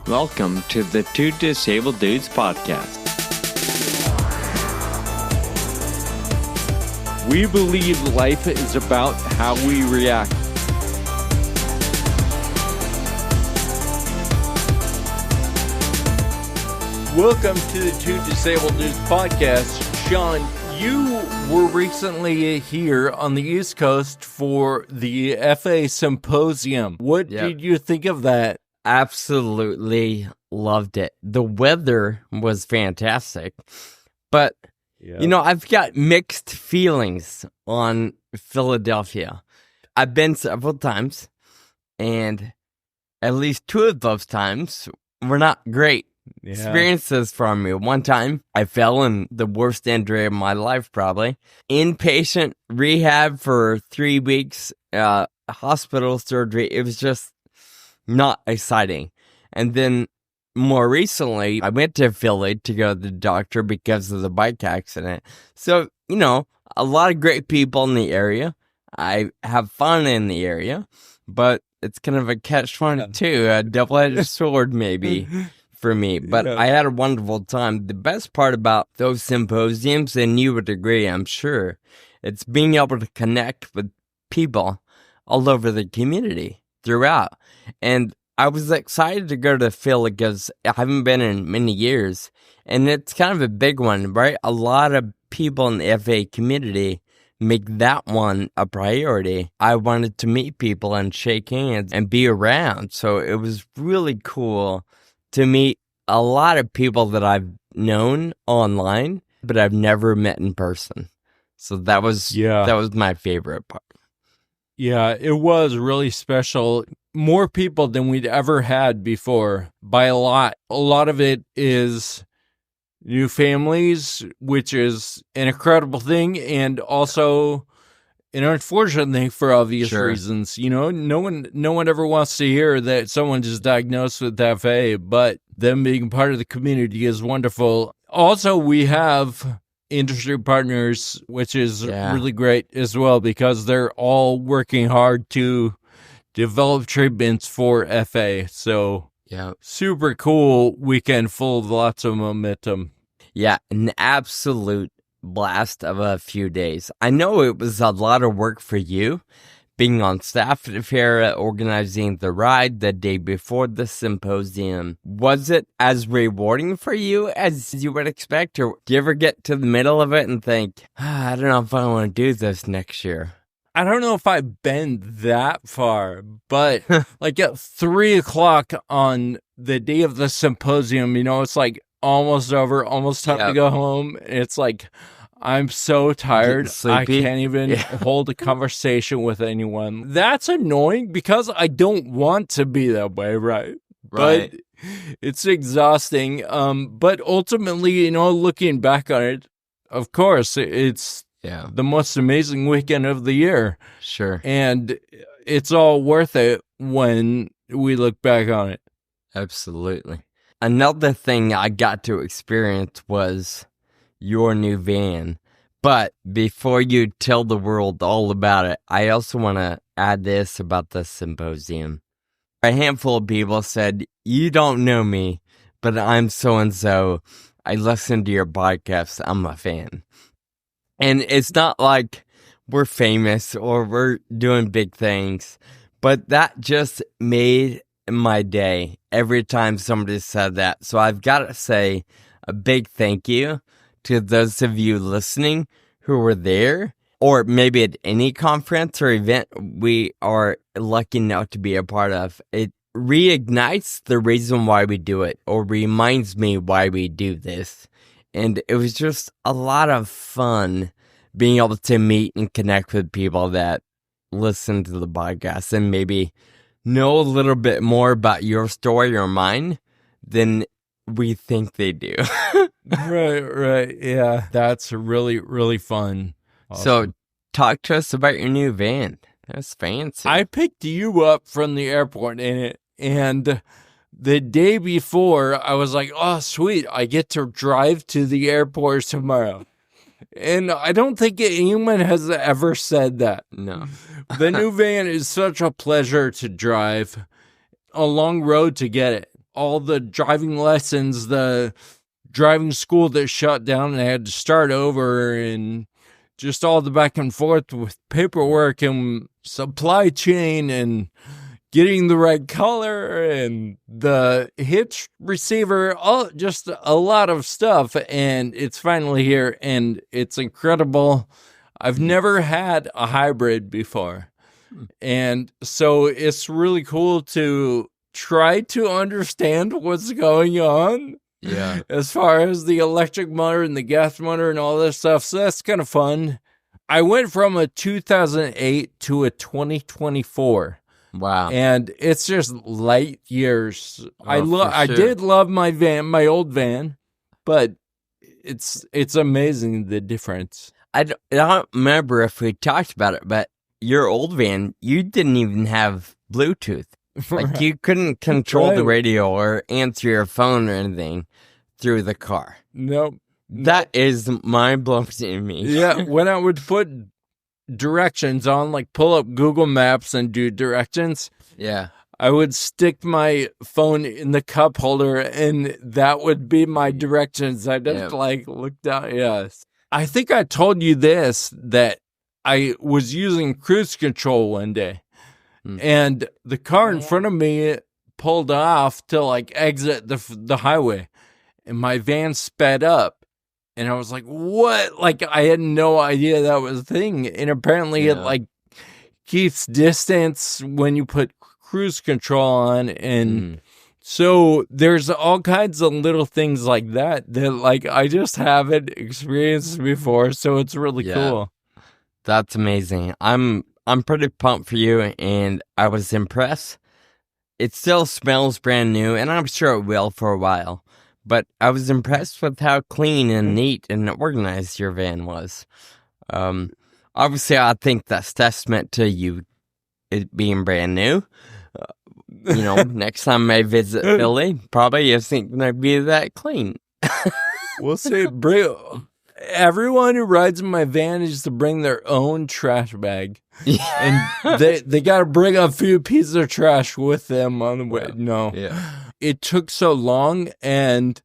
Welcome to the Two Disabled Dudes podcast. We believe life is about how we react. Welcome to the Two Disabled Dudes podcast. Sean, you were recently here on the East Coast for the FA Symposium. What did you think of that? Absolutely loved it. The weather was fantastic, but I've got mixed feelings on Philadelphia. I've been several times, and at least two of those times were not great experiences for me. One time, I fell in the worst injury of my life, probably. Inpatient rehab for 3 weeks, hospital surgery. It was just not exciting. And then more recently, I went to Philly to go to the doctor because of the bike accident. So, a lot of great people in the area. I have fun in the area, but it's kind of a catch-22, a double-edged sword maybe for me. But I had a wonderful time. The best part about those symposiums, and you would agree, I'm sure, it's being able to connect with people all over the community throughout. And I was excited to go to Philly because I haven't been in many years. And it's kind of a big one, right? A lot of people in the FA community make that one a priority. I wanted to meet people and shake hands and be around. So it was really cool to meet a lot of people that I've known online, but I've never met in person. So that was my favorite part. Yeah, it was really special. More people than we'd ever had before, by a lot. A lot of it is new families, which is an incredible thing, and also an unfortunate thing for obvious reasons. No one ever wants to hear that someone is diagnosed with FA, but them being part of the community is wonderful. Also, we have industry partners, which is really great as well, because they're all working hard to develop treatments for FA. So, super cool weekend full of lots of momentum. Yeah, an absolute blast of a few days. I know it was a lot of work for you, being on staff at FARA, organizing the ride the day before the symposium. Was it as rewarding for you as you would expect? Or do you ever get to the middle of it and think, I don't know if I want to do this next year? I don't know if I've been that far, but like at 3:00 on the day of the symposium, it's like almost over, almost time to go home. It's like, I'm so tired, I can't even hold a conversation with anyone. That's annoying because I don't want to be that way, right? But it's exhausting. But ultimately, looking back on it, of course, it's the most amazing weekend of the year. Sure. And it's all worth it when we look back on it. Absolutely. Another thing I got to experience was your new van. But before you tell the world all about it, I also want to add this about the symposium. A handful of people said, you don't know me, but I'm so-and-so. I listen to your podcast. I'm a fan. And it's not like we're famous or we're doing big things, but that just made my day every time somebody said that. So I've got to say a big thank you to those of you listening who were there, or maybe at any conference or event we are lucky enough to be a part of. It reignites the reason why we do it, or reminds me why we do this. And it was just a lot of fun being able to meet and connect with people that listen to the podcast and maybe know a little bit more about your story or mine than we think they do. Right. Yeah, that's really, really fun. Awesome. So talk to us about your new van. That's fancy. I picked you up from the airport in it, and the day before, I was like, oh, sweet, I get to drive to the airport tomorrow. And I don't think anyone has ever said that. No. The new van is such a pleasure to drive. A long road to get it. all the driving lessons, the driving school that shut down and I had to start over, and just all the back and forth with paperwork and supply chain and getting the right color and the hitch receiver, all just a lot of stuff. And it's finally here and it's incredible. I've never had a hybrid before. And so it's really cool to try to understand what's going on. Yeah. As far as the electric motor and the gas motor and all this stuff. So that's kind of fun. I went from a 2008 to a 2024. Wow. And it's just light years. Oh, I did love my van, my old van, but it's amazing the difference. I don't remember if we talked about it, but your old van, you didn't even have Bluetooth. Like you couldn't control the radio or answer your phone or anything through the car. Nope. That is mind-blowing to me. Yeah, when I would put directions on, like pull up Google Maps and do directions, yeah, I would stick my phone in the cup holder and that would be my directions. I'd have to like look down. Yes. I think I told you this, that I was using cruise control one day. And the car in front of me pulled off to like exit the highway, and my van sped up, and I was like, "What?" Like I had no idea that was a thing, and apparently it like keeps distance when you put cruise control on, and so there's all kinds of little things like that like I just haven't experienced before, so it's really cool. That's amazing. I'm pretty pumped for you, and I was impressed. It still smells brand new, and I'm sure it will for a while. But I was impressed with how clean and neat and organized your van was. Obviously, I think that's testament to you it being brand new. Next time I visit Philly, probably isn't going to be that clean. We'll see. Everyone who rides in my van is to bring their own trash bag. And they got to bring a few pieces of trash with them on the way. No. It took so long and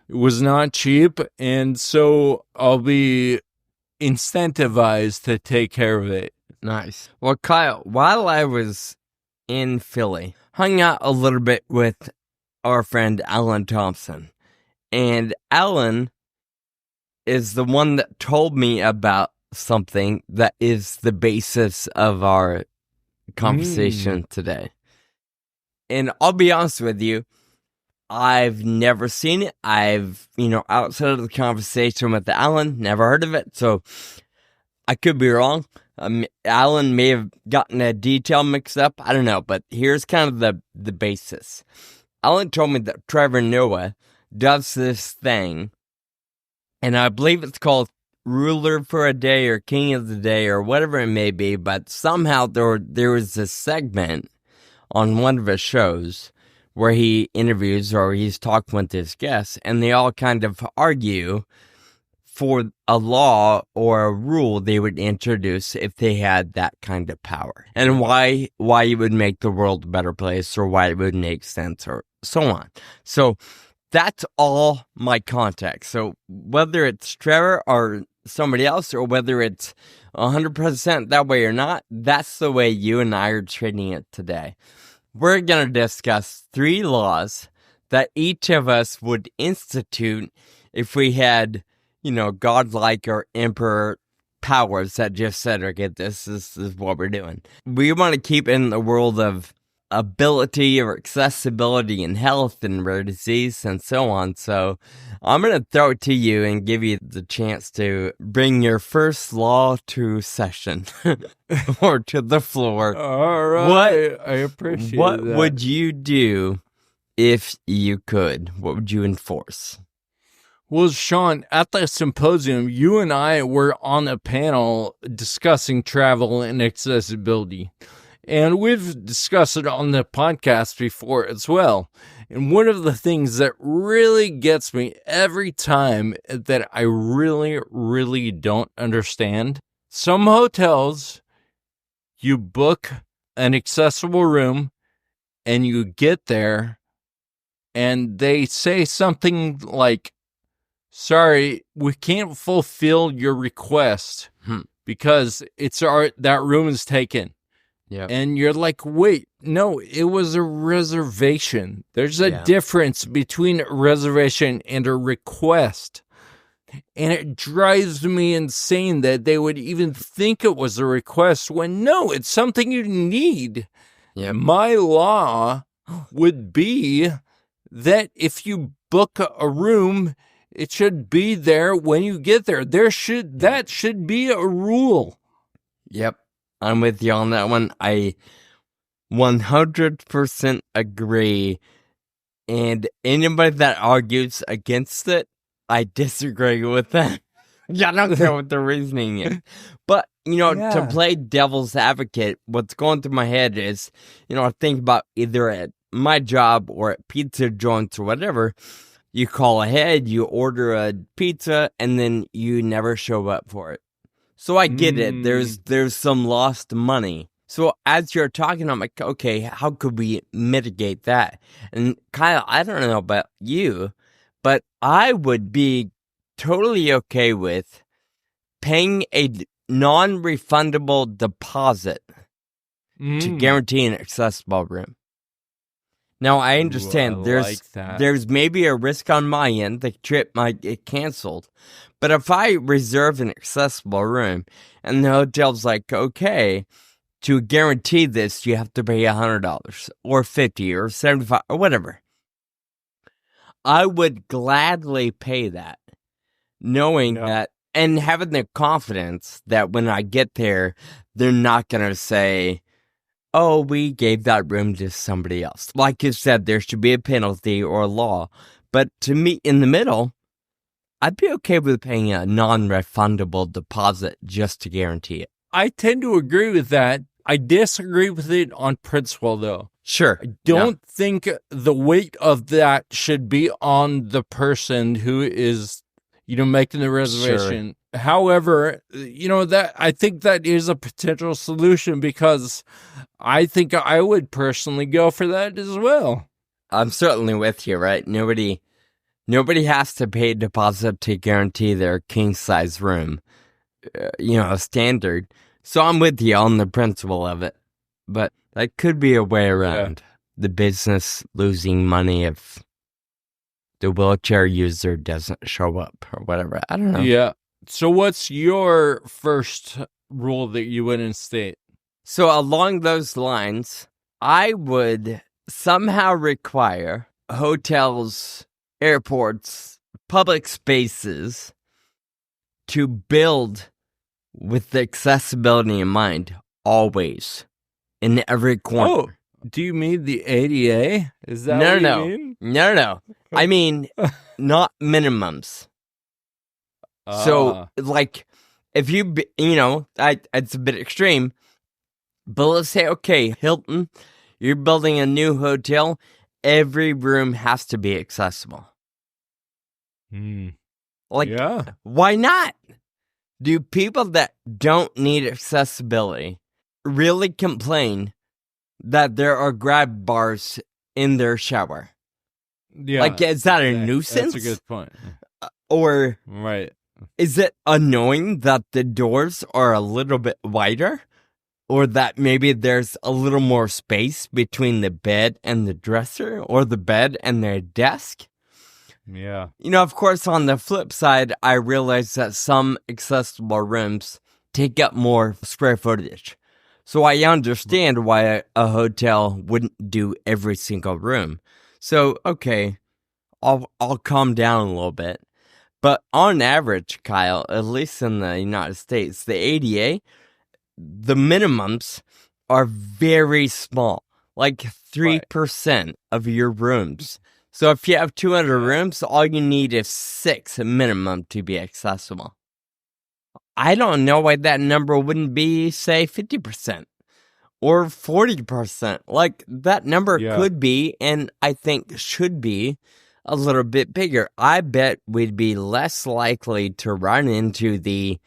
it was not cheap. And so I'll be incentivized to take care of it. Nice. Well, Kyle, while I was in Philly, hung out a little bit with our friend Alan Thompson. And Alan is the one that told me about something that is the basis of our conversation today. And I'll be honest with you, I've never seen it. I've, outside of the conversation with Alan, never heard of it. So I could be wrong. Alan may have gotten a detail mixed up. I don't know. But here's kind of the basis. Alan told me that Trevor Noah does this thing, and I believe it's called Ruler for a Day or King of the Day or whatever it may be, but somehow there was a segment on one of his shows where he interviews or he's talking with his guests, and they all kind of argue for a law or a rule they would introduce if they had that kind of power, and why it would make the world a better place or why it would make sense or so on. So that's all my context. So whether it's Trevor or somebody else, or whether it's 100% that way or not, that's the way you and I are treating it today. We're going to discuss 3 laws that each of us would institute if we had, godlike or emperor powers that just said, okay, this is what we're doing. We want to keep in the world of ability or accessibility and health and rare disease and so on. So I'm going to throw it to you and give you the chance to bring your first law to session or to the floor. All right. I appreciate what that. What would you do if you could? What would you enforce? Well, Sean, at the symposium, you and I were on a panel discussing travel and accessibility. And we've discussed it on the podcast before as well. And one of the things that really gets me every time that I really, really don't understand, some hotels, you book an accessible room and you get there and they say something like, sorry, we can't fulfill your request because that room is taken. Yeah. And you're like, wait, no, it was a reservation. There's a difference between a reservation and a request. And it drives me insane that they would even think it was a request when, no, it's something you need. Yep. My law would be that if you book a room, it should be there when you get there. That should be a rule. Yep. I'm with you on that one. I 100% agree. And anybody that argues against it, I disagree with them. I don't care what the reasoning is. But, to play devil's advocate, what's going through my head is, I think about either at my job or at pizza joints or whatever, you call ahead, you order a pizza, and then you never show up for it. So I get it. There's some lost money. So as you're talking, I'm like, okay, how could we mitigate that? And Kyle, I don't know about you, but I would be totally okay with paying a non-refundable deposit to guarantee an accessible room. Now, I understand there's maybe a risk on my end. The trip might get canceled. But if I reserve an accessible room and the hotel's like, okay, to guarantee this, you have to pay $100 or $50 or $75 or whatever, I would gladly pay that, knowing that and having the confidence that when I get there, they're not going to say, oh, we gave that room to somebody else. Like you said, there should be a penalty or a law. But to meet in the middle, I'd be okay with paying a non-refundable deposit just to guarantee it. I tend to agree with that. I disagree with it on principle, though. Sure. I don't think the weight of that should be on the person who is, making the reservation. Sure. However, I think that is a potential solution because I think I would personally go for that as well. I'm certainly with you, right? Nobody has to pay a deposit to guarantee their king-size room, standard. So I'm with you on the principle of it. But that could be a way around the business losing money if the wheelchair user doesn't show up or whatever. I don't know. Yeah. So what's your first rule that you would instate? So along those lines, I would somehow require hotels, airports, public spaces to build with the accessibility in mind, always, in every corner. Oh, do you mean the ADA? Is that what you mean? No. I mean, not minimums. So, like, if you, it's a bit extreme, but let's say, okay, Hilton, you're building a new hotel, every room has to be accessible. Why not? Do people that don't need accessibility really complain that there are grab bars in their shower? Yeah. Like, is that a nuisance? That's a good point. Or right. Is it annoying that the doors are a little bit wider? Or that maybe there's a little more space between the bed and the dresser, or the bed and their desk? Yeah. Of course, on the flip side, I realize that some accessible rooms take up more square footage. So I understand why a hotel wouldn't do every single room. So, okay, I'll calm down a little bit. But on average, Kyle, at least in the United States, the ADA, the minimums are very small, like 3% of your rooms. So if you have 200 rooms, all you need is 6 minimum to be accessible. I don't know why that number wouldn't be, say, 50% or 40%. Like, that number could be, and I think should be, a little bit bigger. I bet we'd be less likely to run into the,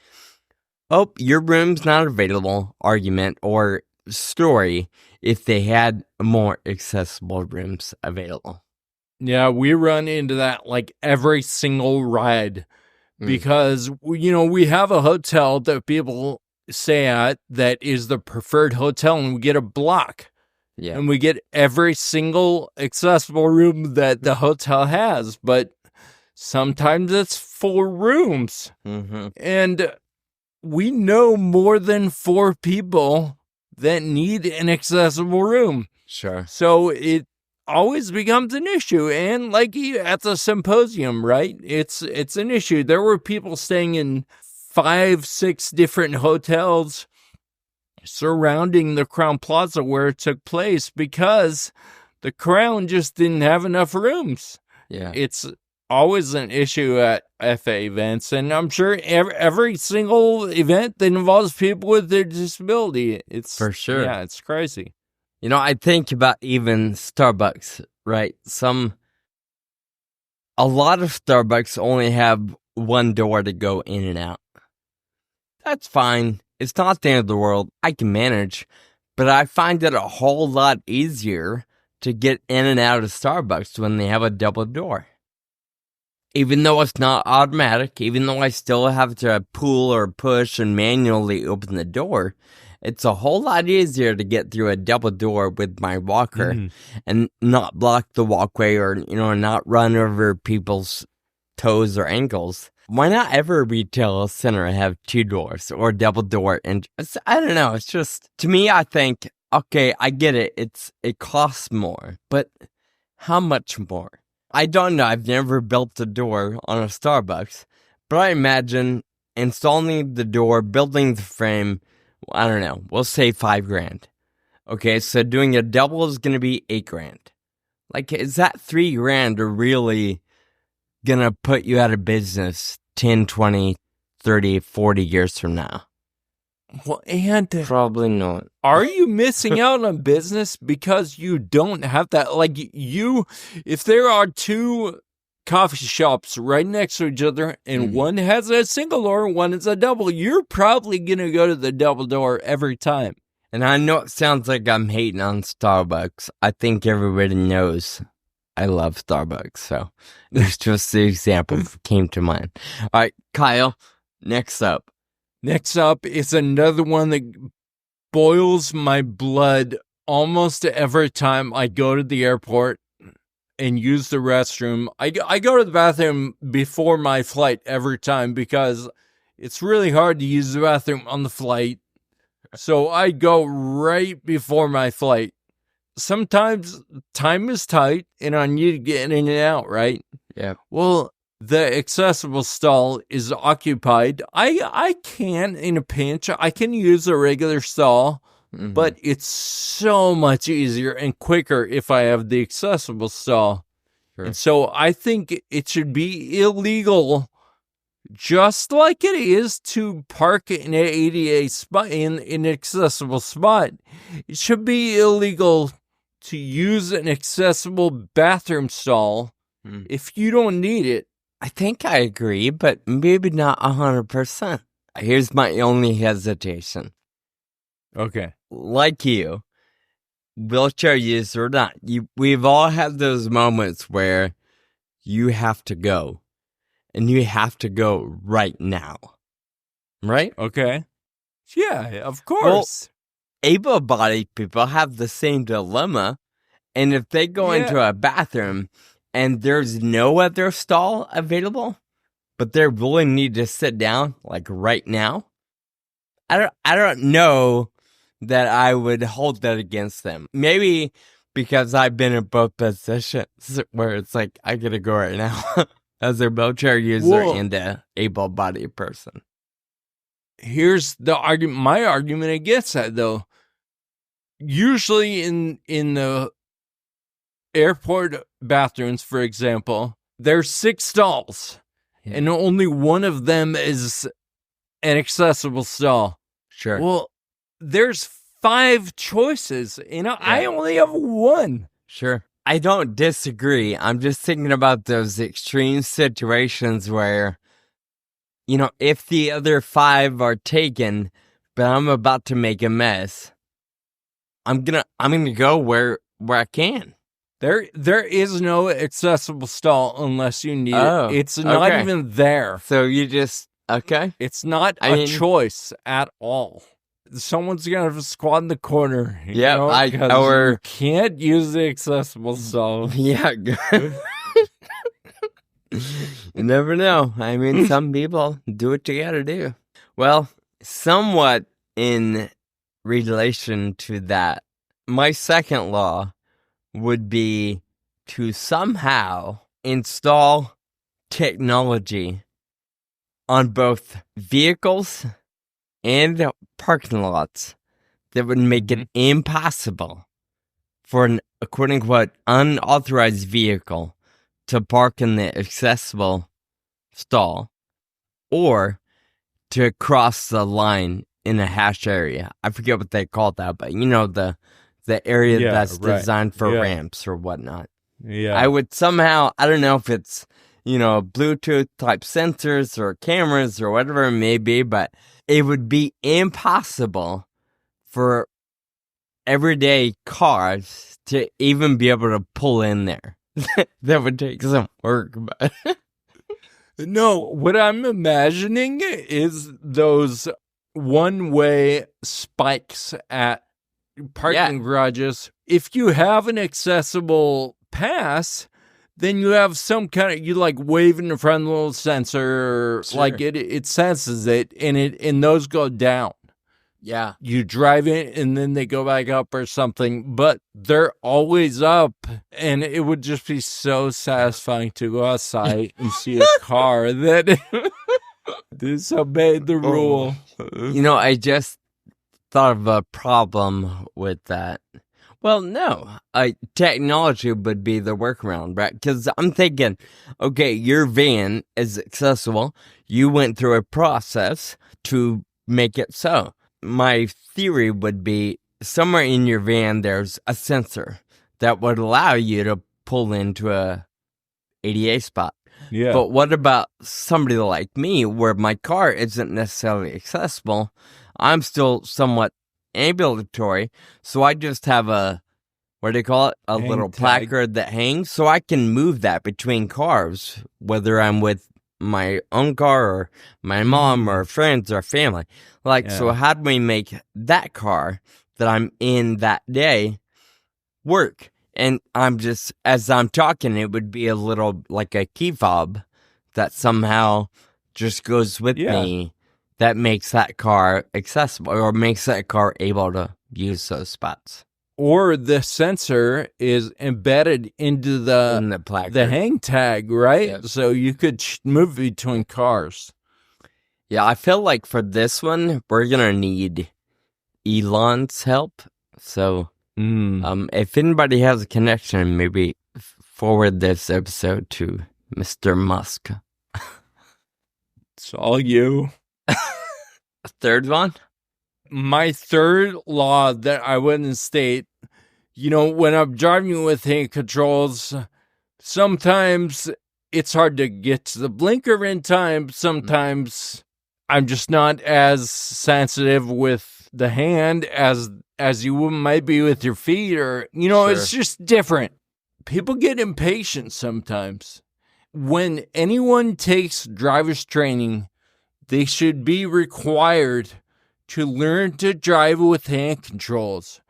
oh, your room's not available argument or story if they had more accessible rooms available. Yeah, we run into that like every single ride because, we have a hotel that people stay at that is the preferred hotel, and we get a block. Yeah. And we get every single accessible room that the hotel has, but sometimes it's full rooms. Mm-hmm. And we know more than 4 people that need an accessible room. Sure. So it always becomes an issue. And like at the Symposium, right? It's an issue. There were people staying in 5, 6 different hotels surrounding the Crown Plaza where it took place because the Crown just didn't have enough rooms. Yeah. It's always an issue at FA events, and I'm sure every single event that involves people with their disability, it's for sure. Yeah, it's crazy. I think about even Starbucks, right? A lot of Starbucks only have one door to go in and out. That's fine. It's not the end of the world. I can manage. But I find it a whole lot easier to get in and out of Starbucks when they have a double door. Even though it's not automatic, even though I still have to pull or push and manually open the door, it's a whole lot easier to get through a double door with my walker and not block the walkway or, not run over people's toes or ankles. Why not every retail center have 2 doors or double door? And I don't know. It's just, to me, I think, okay, I get it. It costs more, but how much more? I don't know. I've never built a door on a Starbucks, but I imagine installing the door, building the frame, I don't know, we'll say $5,000. Okay, so doing a double is going to be $8,000. Like, is that $3,000 really gonna put you out of business 10, 20, 30, 40 years from now? Well, and probably not. Are you missing out on business because you don't have that? Like if there are 2 coffee shops right next to each other and one has a single door, one is a double, you're probably going to go to the double door every time. And I know it sounds like I'm hating on Starbucks. I think everybody knows I love Starbucks, so it's just the example that came to mind. All right, Kyle, next up. Next up is another one that boils my blood almost every time I go to the airport and use the restroom. I go to the bathroom before my flight every time because it's really hard to use the bathroom on the flight. So I go right before my flight. Sometimes time is tight and I need to get in and out, right? Yeah. Well, the accessible stall is occupied. I can, in a pinch, I can use a regular stall, but it's so much easier and quicker if I have the accessible stall. Sure. And so I think it should be illegal, just like it is to park in an ADA spot, in an accessible spot. It should be illegal to use an accessible bathroom stall if you don't need it. I think I agree, but maybe not 100%. Here's my only hesitation. Okay. Like you, wheelchair user or not, we've all had those moments where you have to go, and you have to go right now. Right? Okay. Yeah, of course. Well, able-bodied people have the same dilemma, and if they go into a bathroom and there's no other stall available, but they really need to sit down, like right now, I don't know that I would hold that against them. Maybe because I've been in both positions where it's like, I gotta go right now as a wheelchair user and a able-bodied person. Here's the argument. My argument against that, though. Usually in the airport bathrooms, for example, there's 6 stalls, and only one of them is an accessible stall. Sure. Well, there's 5 choices, and I only have 1. Sure. I don't disagree. I'm just thinking about those extreme situations where, if the other 5 are taken, but I'm about to make a mess, I'm gonna go where I can. There is no accessible stall unless you need it. It's not even there. So you just, okay. It's not a choice at all. Someone's going to squat in the corner. Yeah, you can't use the accessible stall. Yeah. You never know. I mean, some people do what you gotta do. Well, somewhat in relation to that, my second law would be to somehow install technology on both vehicles and parking lots that would make it impossible for an, quote-unquote, unauthorized vehicle to park in the accessible stall or to cross the line in a hash area. I forget what they call that, but you know, the area that's designed for ramps or whatnot. Yeah. I would somehow, I don't know if it's, you know, Bluetooth type sensors or cameras or whatever it may be, but it would be impossible for everyday cars to even be able to pull in there. That would take some work, but no, what I'm imagining is those one-way spikes at parking garages. If you have an accessible pass, then you have some kind of, you like wave in the front of a little sensor, like it senses it, and those go down. Yeah. You drive it and then they go back up or something, but they're always up, and it would just be so satisfying to go outside and see a car that disobeyed the rule. You know, I just thought of a problem with that. Well, no, technology would be the workaround, right? Because I'm thinking, okay, your van is accessible. You went through a process to make it so. My theory would be somewhere in your van, there's a sensor that would allow you to pull into a ADA spot. Yeah. But what about somebody like me where my car isn't necessarily accessible? I'm still somewhat ambulatory, so I just have a, what do you call it? A hang little tag. placard that hangs, so I can move that between cars, whether I'm with my own car or my mom or friends or family. Like, so how do we make that car that I'm in that day work? And I'm just, as I'm talking, it would be a little like a key fob that somehow just goes with me that makes that car accessible or makes that car able to use those spots. Or the sensor is embedded into the hang tag, right? Yep. So you could move between cars. Yeah, I feel like for this one, we're going to need Elon's help. So if anybody has a connection, maybe forward this episode to Mr. Musk. It's all you. A third one? My third law that I wouldn't state, you know, when I'm driving with hand controls, sometimes it's hard to get to the blinker in time. Sometimes I'm just not as sensitive with the hand as you might be with your feet, or, you know, it's just different. People get impatient sometimes. When anyone takes driver's training, they should be required to learn to drive with hand controls,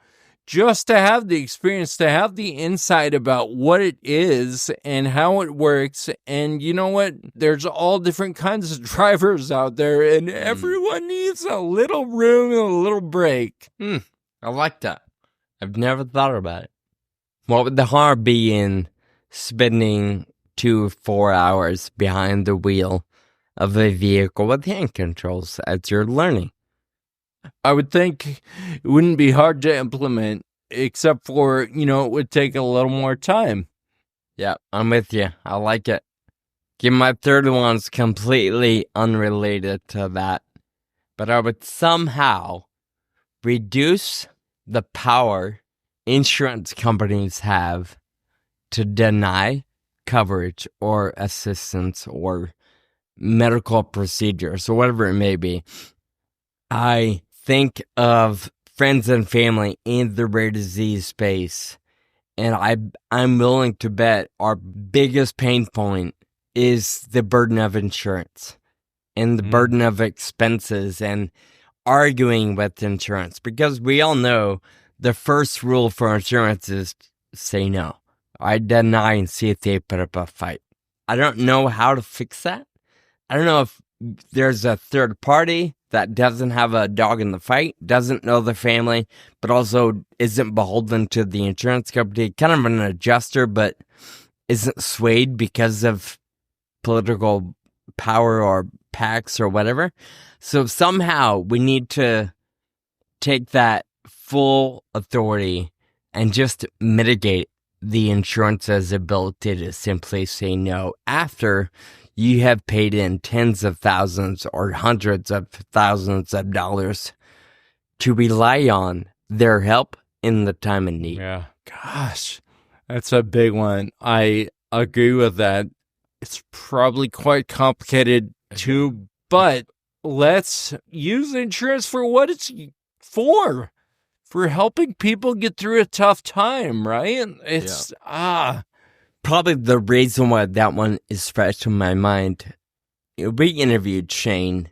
just to have the experience, to have the insight about what it is and how it works. And you know what? There's all different kinds of drivers out there, and everyone needs a little room and a little break. I like that. I've never thought about it. What would the harm be in spending 2 or 4 hours behind the wheel of a vehicle with hand controls as you're learning? I would think it wouldn't be hard to implement, except for, you know, it would take a little more time. Yeah, I'm with you. I like it. My third one's completely unrelated to that, but I would somehow reduce the power insurance companies have to deny coverage or assistance or medical procedures or whatever it may be. I think of friends and family in the rare disease space And I'm willing to bet our biggest pain point is the burden of insurance and the burden of expenses and arguing with insurance. Because we all know the first rule for insurance is say no. I deny and see if they put up a fight. I don't know how to fix that. I don't know if there's a third party that doesn't have a dog in the fight, doesn't know the family, but also isn't beholden to the insurance company, kind of an adjuster, but isn't swayed because of political power or PACs or whatever. So somehow we need to take that full authority and just mitigate the insurance's ability to simply say no after you have paid in tens of thousands or hundreds of thousands of dollars to rely on their help in the time of need. Yeah. Gosh, that's a big one. I agree with that. It's probably quite complicated too, but let's use insurance for what it's for helping people get through a tough time, right? It's, Probably the reason why that one is fresh in my mind. We interviewed Shane,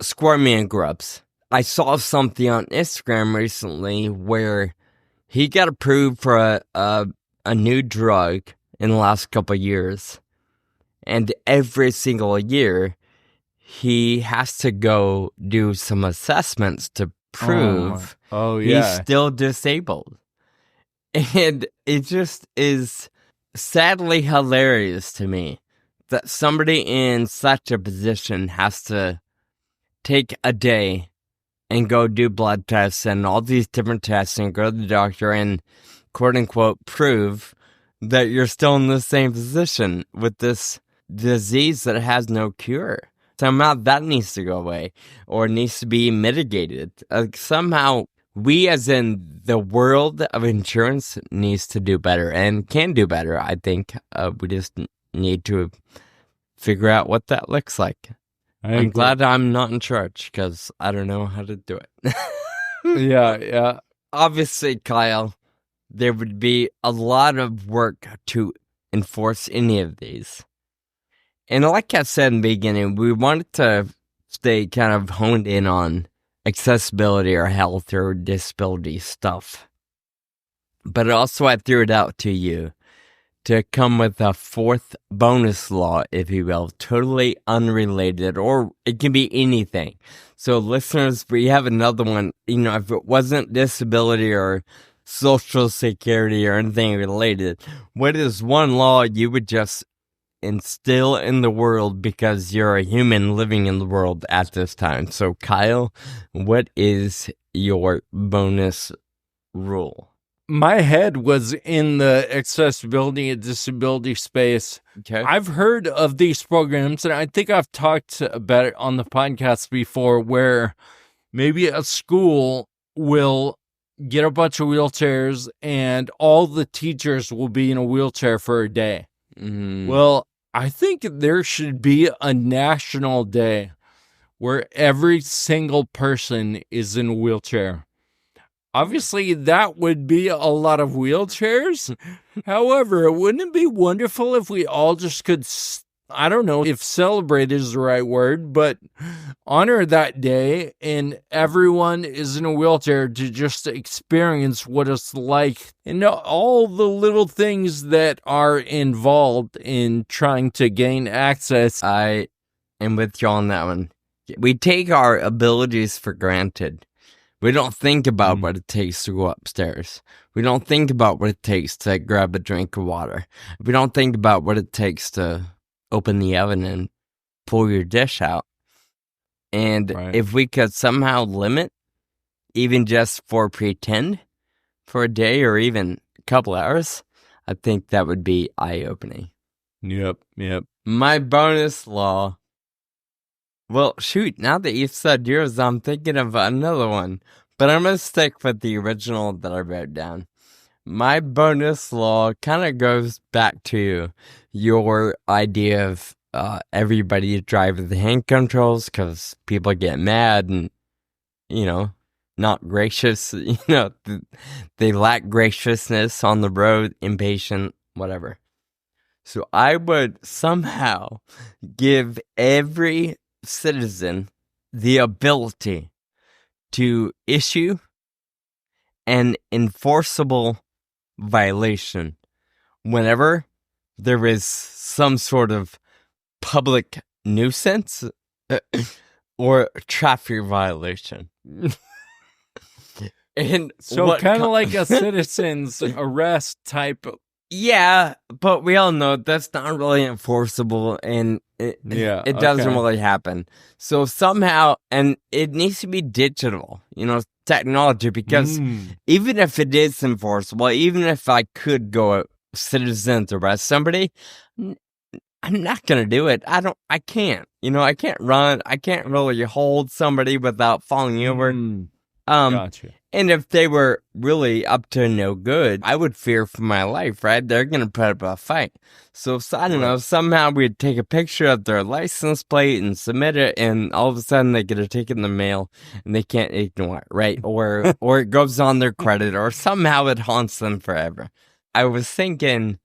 Squirmy and Grubs. I saw something on Instagram recently where he got approved for a new drug in the last couple of years. And every single year, he has to go do some assessments to prove he's still disabled. And it just is sadly hilarious to me that somebody in such a position has to take a day and go do blood tests and all these different tests and go to the doctor and quote unquote prove that you're still in the same position with this disease that has no cure. Somehow that needs to go away or needs to be mitigated. Somehow we, as in the world of insurance, needs to do better and can do better. I think we just need to figure out what that looks like. I'm glad I'm not in charge because I don't know how to do it. Yeah. Obviously, Kyle, there would be a lot of work to enforce any of these. And like I said in the beginning, we wanted to stay kind of honed in on accessibility or health or disability stuff. But also I threw it out to you to come with a fourth bonus law, if you will, totally unrelated, or it can be anything. So listeners, we have another one, if it wasn't disability or social security or anything related, what is one law you would just instill in the world because you're a human living in the world at this time? So Kyle, what is your bonus rule? My head was in the accessibility and disability space. Okay. I've heard of these programs, and I think I've talked about it on the podcast before, where maybe a school will get a bunch of wheelchairs and all the teachers will be in a wheelchair for a day. Mm. Well, I think there should be a national day where every single person is in a wheelchair. Obviously, that would be a lot of wheelchairs. However, wouldn't it be wonderful if we all just could, I don't know if celebrate is the right word, but honor that day and everyone is in a wheelchair to just experience what it's like and all the little things that are involved in trying to gain access. I am with you on that one. We take our abilities for granted. We don't think about what it takes to go upstairs. We don't think about what it takes to grab a drink of water. We don't think about what it takes to open the oven and pull your dish out. And if we could somehow limit, even just for pretend, for a day or even a couple hours, I think that would be eye-opening. Yep. My bonus law. Well, shoot, now that you've said yours, I'm thinking of another one. But I'm going to stick with the original that I wrote down. My bonus law kind of goes back to your idea of everybody drive with the hand controls because people get mad and, not gracious, they lack graciousness on the road, impatient, whatever. So I would somehow give every citizen the ability to issue an enforceable violation whenever there is some sort of public nuisance or traffic violation. And so kind of like a citizen's arrest type. Yeah, but we all know that's not really enforceable, and it doesn't really happen. So somehow, and it needs to be digital, technology, because even if it is enforceable, even if I could go citizens arrest somebody, I'm not going to do it. I can't, I can't run. I can't really hold somebody without falling over. Gotcha. And if they were really up to no good, I would fear for my life, right? They're going to put up a fight. So I don't know, somehow we'd take a picture of their license plate and submit it, and all of a sudden they get a ticket in the mail and they can't ignore it, right? Or it goes on their credit, or somehow it haunts them forever. I was thinking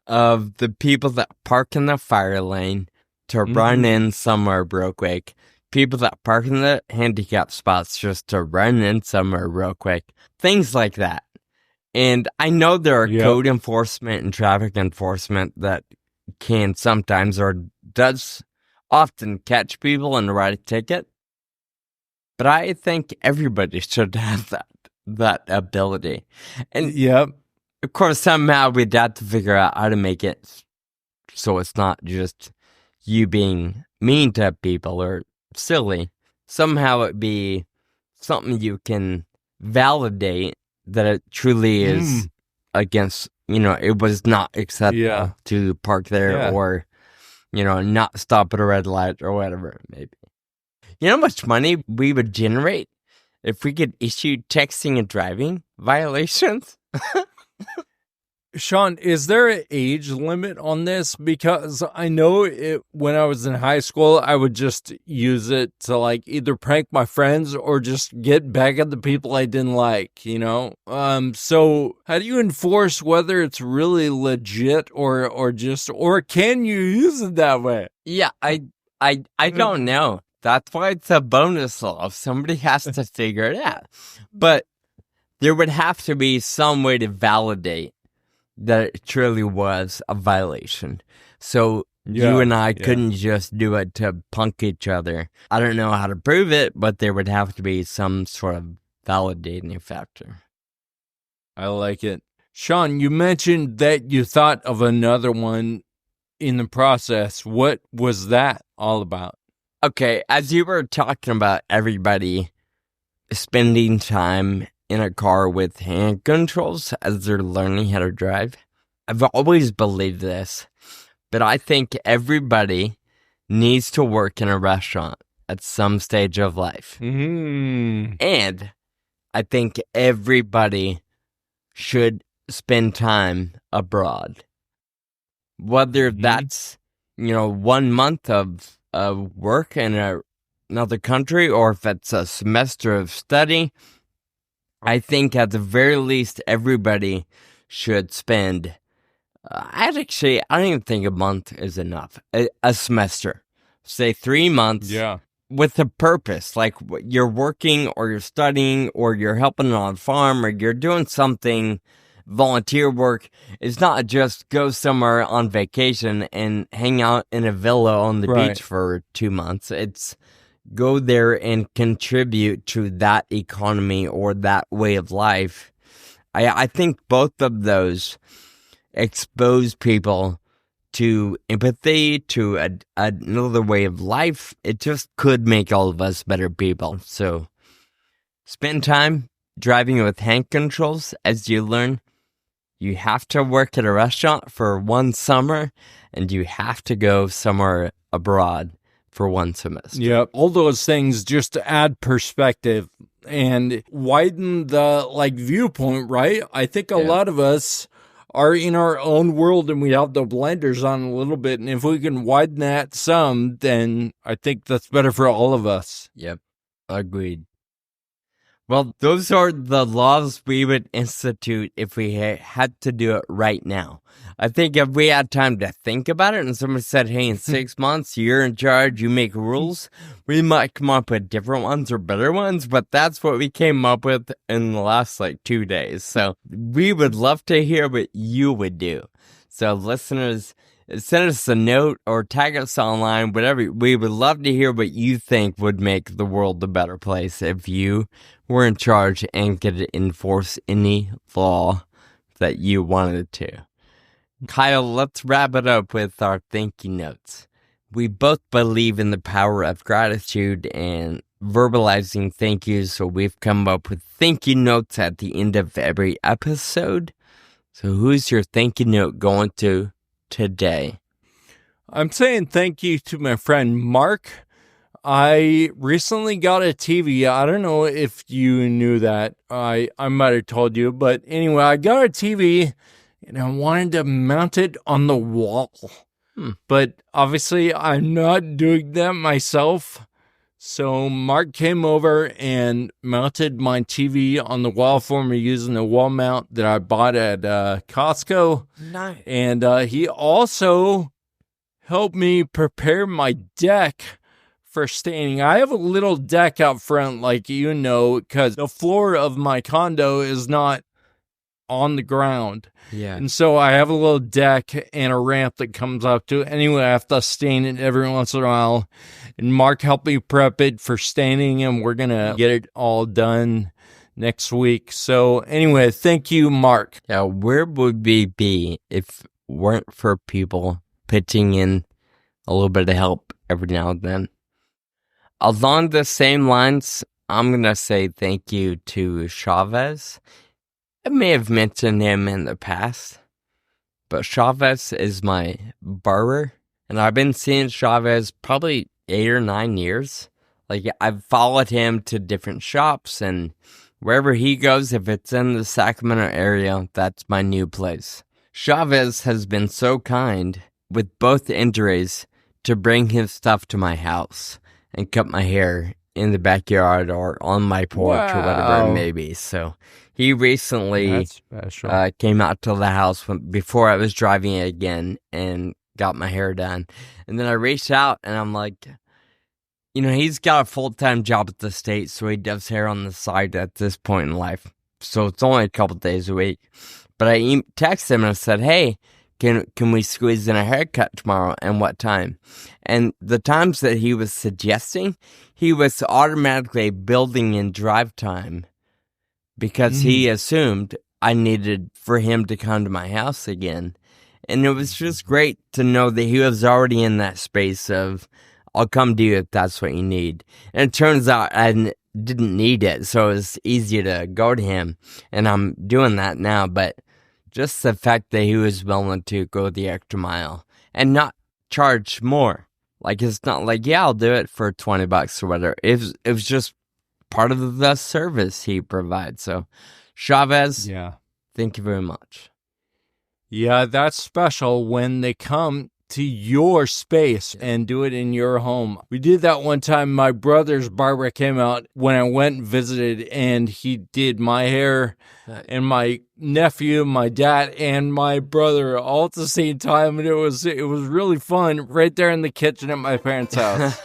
of the people that park in the fire lane to run in somewhere real quick. People that park in the handicap spots just to run in somewhere real quick. Things like that. And I know there are code enforcement and traffic enforcement that can sometimes or does often catch people and write a ticket. But I think everybody should have that ability. And of course, somehow we'd have to figure out how to make it so it's not just you being mean to people or silly. Somehow it be something you can validate that it truly is against, it was not acceptable to park there or, not stop at a red light or whatever it may be. You know how much money we would generate if we could issue texting and driving violations? Sean, is there an age limit on this? Because I know when I was in high school, I would just use it to either prank my friends or just get back at the people I didn't like, So how do you enforce whether it's really legit or can you use it that way? Yeah, I don't know. That's why it's a bonus law. Somebody has to figure it out. But there would have to be some way to validate that it truly was a violation. So you and I couldn't just do it to punk each other. I don't know how to prove it, but there would have to be some sort of validating factor. I like it. Sean, you mentioned that you thought of another one in the process. What was that all about? Okay, as you were talking about everybody spending time in a car with hand controls as they're learning how to drive, I've always believed this, but I think everybody needs to work in a restaurant at some stage of life. And I think everybody should spend time abroad. Whether that's, 1 month of work in another country, or if it's a semester of study, I think at the very least, everybody should spend, I don't even think a month is enough. A semester. Say 3 months. Yeah. With a purpose. Like you're working or you're studying or you're helping on a farm or you're doing something, volunteer work. It's not just go somewhere on vacation and hang out in a villa on the beach for 2 months. It's go there and contribute to that economy or that way of life. I think both of those expose people to empathy, to another way of life. It just could make all of us better people. So spend time driving with hand controls as you learn. You have to work at a restaurant for 1 summer, and you have to go somewhere abroad for 1 semester. Yep. All those things just to add perspective and widen the viewpoint, right? I think a lot of us are in our own world and we have the blinders on a little bit. And if we can widen that some, then I think that's better for all of us. Yep. Agreed. Well, those are the laws we would institute if we had to do it right now. I think if we had time to think about it and somebody said, hey, in 6 months, you're in charge, you make rules, we might come up with different ones or better ones, but that's what we came up with in the last 2 days. So we would love to hear what you would do. So listeners, send us a note or tag us online, whatever. We would love to hear what you think would make the world a better place if you were in charge and could enforce any law that you wanted to. Kyle, let's wrap it up with our thank you notes. We both believe in the power of gratitude and verbalizing thank yous, so we've come up with thank you notes at the end of every episode. So who's your thank you note going to today? I'm saying thank you to my friend Mark. I recently got a TV. I don't know if you knew that. I might have told you. But anyway, I got a TV and I wanted to mount it on the wall. But obviously, I'm not doing that myself. So Mark came over and mounted my TV on the wall for me using the wall mount that I bought at Costco. Nice. And he also helped me prepare my deck for standing. I have a little deck out front, because the floor of my condo is not on the ground. Yeah. And so I have a little deck and a ramp that comes up to it. Anyway, I have to stand it every once in a while. And Mark helped me prep it for standing, and we're going to get it all done next week. So anyway, thank you, Mark. Yeah, where would we be if it weren't for people pitching in a little bit of help every now and then? Along the same lines, I'm going to say thank you to Chavez. I may have mentioned him in the past, but Chavez is my barber, and I've been seeing Chavez probably 8 or 9 years. I've followed him to different shops, and wherever he goes, if it's in the Sacramento area, that's my new place. Chavez has been so kind with both injuries to bring his stuff to my house and cut my hair in the backyard or on my porch or whatever it may be. So he recently came out to the house before I was driving it again and got my hair done. And then I reached out and I'm like, he's got a full-time job at the state, so he does hair on the side at this point in life. So it's only a couple days a week. But I texted him and I said, hey, can we squeeze in a haircut tomorrow, and what time? And the times that he was suggesting, he was automatically building in drive time because he assumed I needed for him to come to my house again. And it was just great to know that he was already in that space of, I'll come to you if that's what you need. And it turns out I didn't need it, so it was easier to go to him. And I'm doing that now, but just the fact that he was willing to go the extra mile and not charge more. It's not I'll do it for $20 or whatever. It was just part of the service he provides. So, Chavez, thank you very much. Yeah, that's special when they come to your space and do it in your home. We did that one time. My brother's barber came out when I went and visited, and he did my hair and my nephew, my dad, and my brother all at the same time, and it was really fun right there in the kitchen at my parents' house.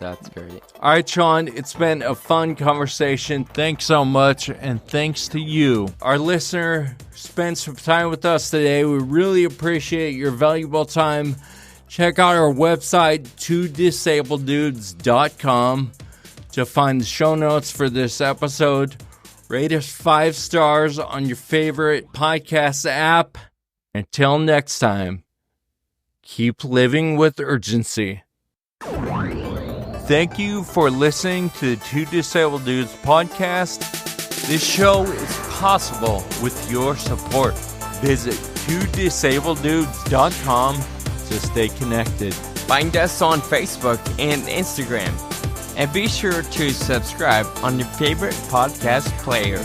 That's great. All right, Sean, it's been a fun conversation. Thanks so much, and thanks to you, our listener, spent some time with us today. We really appreciate your valuable time. Check out our website, twodisableddudes.com, to find the show notes for this episode. Rate us 5 stars on your favorite podcast app. Until next time, keep living with urgency. Thank you for listening to the Two Disabled Dudes podcast. This show is possible with your support. Visit twodisableddudes.com to stay connected. Find us on Facebook and Instagram. And be sure to subscribe on your favorite podcast player.